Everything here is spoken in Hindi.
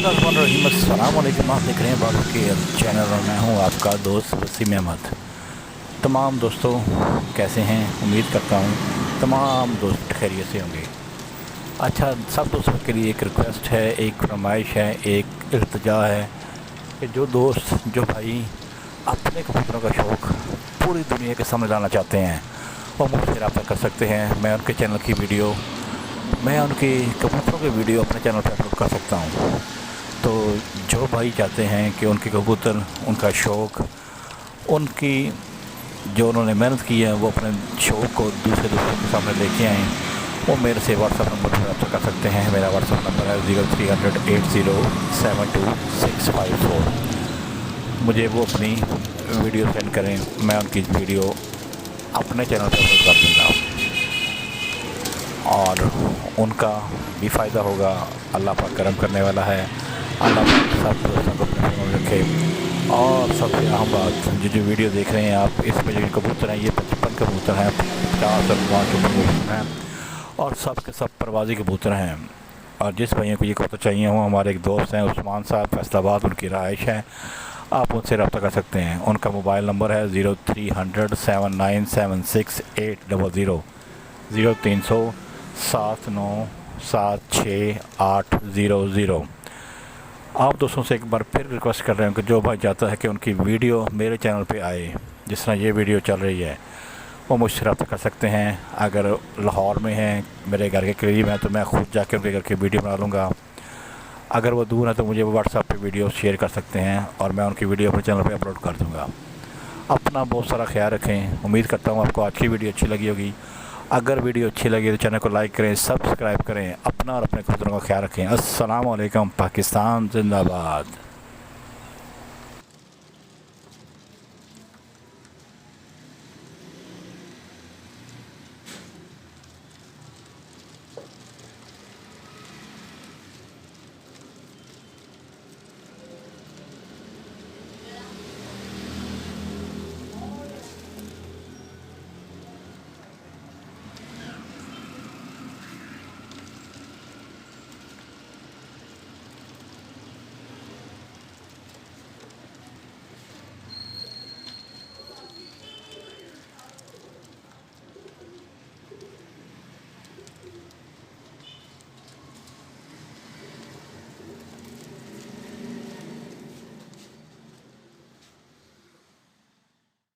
बिस्मिल्लाहिर्रहमानिर्रहीम। अस्सलाम वालेकुम। आप देख रहे हैं बाबू के चैनल और मैं हूं आपका दोस्त वसीम अहमद। तमाम दोस्तों कैसे हैं? उम्मीद करता हूं तमाम दोस्त खैरियत से होंगे। अच्छा, सब दोस्तों के लिए एक रिक्वेस्ट है, एक फरमाइश है, एक इल्तिजा है कि जो दोस्त जो भाई अपने कबूतरों का शौक़ पूरी दुनिया के सामने लाना चाहते हैं वो मुझसे रब्ता कर सकते हैं। मैं उनके चैनल की वीडियो, मैं उनके कबूतरों की वीडियो अपने चैनल पर अपलोड कर सकता हूँ। तो जो भाई चाहते हैं कि उनके कबूतर, उनका शौक़, उनकी जो उन्होंने मेहनत की है वो अपने शौक़ को दूसरे दोस्तों के सामने लेके आएँ, वो मेरे से व्हाट्सअप नंबर पर रब्ता कर सकते हैं। मेरा व्हाट्सअप नंबर है 0300 8072 मुझे वो अपनी वीडियो सेंड करें, मैं उनकी वीडियो अपने चैनल पर अपलोड कर दूँगा और उनका भी फ़ायदा होगा। अल्लाह पाक करम करने वाला है। अल्लाह पाक सब दोस्तों को अपने में रखे। और सबसे अहम बात, जो वीडियो देख रहे हैं आप, इसमें जो कबूतर हैं ये 55 कबूतर हैं, 50 और 5 कबूतर हैं और सब के सब परवाज़ी कबूतर हैं। और जिस भैया को ये कबूतर चाहिए हो, हमारे एक दोस्त हैं उस्मान साहब, फैसलाबाद उनकी रहाइश है, आप उनसे रब्ता कर सकते हैं। उनका मोबाइल नंबर है 0300 7976 800 0300 7976 800। आप दोस्तों से एक बार फिर रिक्वेस्ट कर रहे हैं कि जो भाई चाहता है कि उनकी वीडियो मेरे चैनल पे आए, जिस तरह ये वीडियो चल रही है, वो मुझसे रब्ता कर सकते हैं। अगर लाहौर में हैं, मेरे घर के करीब हैं, तो मैं ख़ुद जाके उनके घर की वीडियो बना लूँगा। अगर वो दूर है तो मुझे वो व्हाट्सएप पे वीडियो शेयर कर सकते हैं और मैं उनकी वीडियो अपने चैनल पे अपलोड कर दूँगा। अपना बहुत सारा ख्याल रखें। उम्मीद करता हूँ आपको आज की वीडियो अच्छी लगी होगी। अगर वीडियो अच्छी लगी तो चैनल को लाइक करें, सब्सक्राइब करें। अपना और अपने कबूतरों का ख्याल रखें। अस्सलाम वालेकुम। पाकिस्तान जिंदाबाद।